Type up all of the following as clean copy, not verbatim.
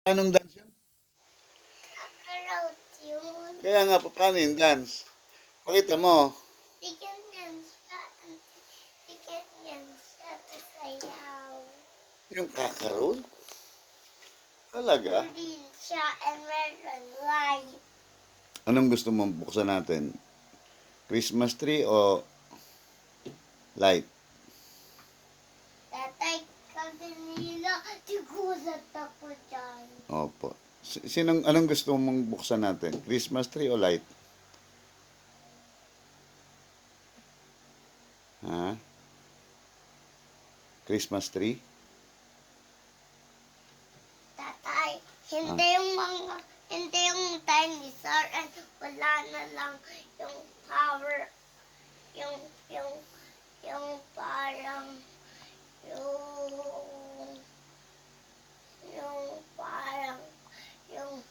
Anong dance yun? Kakarot yun. Kaya nga, paano yung dance? Pakita mo. Bigyan yan siya. Bigyan yan siya sa sayaw. Yung kakaroon? Talaga? Green siya and meron light. Anong gusto mong buksan natin? Christmas tree o light? Tatay kanila, tigulat ako dyan. Opo. Anong gusto mong buksan natin? Christmas tree o light? Ha? Christmas tree? Tatay, hindi yung dinosaur and wala na lang yung power, yung parang, yung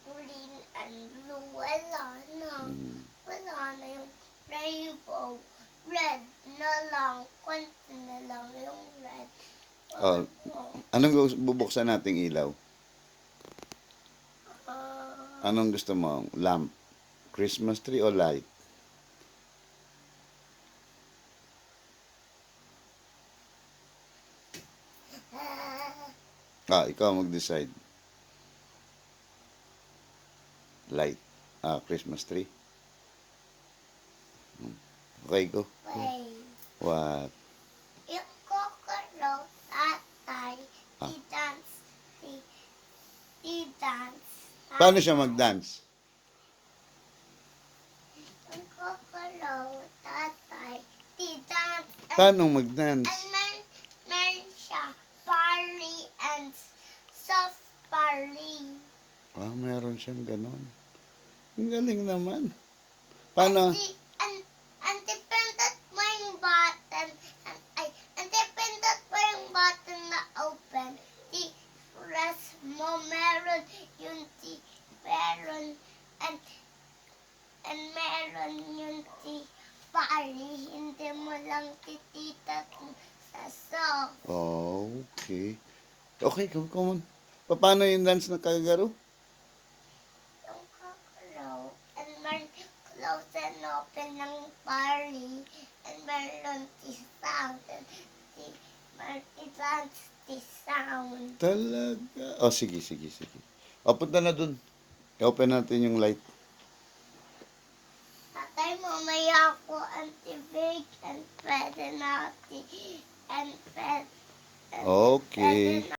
green and blue, wala na yung rainbow, red na lang, konti na lang yung red. Oh, anong bubuksan nating ilaw? Anong gusto mo? Lamp? Christmas tree o light? Ikaw mag-decide. Light. Christmas tree. Okay, go. Wait. What? Yung kokoro, tatay, di-dance. Paano siya mag-dance? Yung kokoro, tatay, di-dance. Paano mag-dance? And meron siya, party and soft party. Meron siyang ganon. Ang galing naman. Paano? And dependent mo yung button, and dependent mo yung button na open, press mo, meron yung meron, and meron yung party, hindi mo lang titita sa soft. Okay. Okay, come on. Paano yung dance ng kagaro? Yung kakalaw, and meron close and open ng party, and meron sound, and meron sound. Talaga. Sige. Punta na dun. I-open natin yung light. Tatay, mamaya ako anti-bake and pwede natin and pwede Okay. na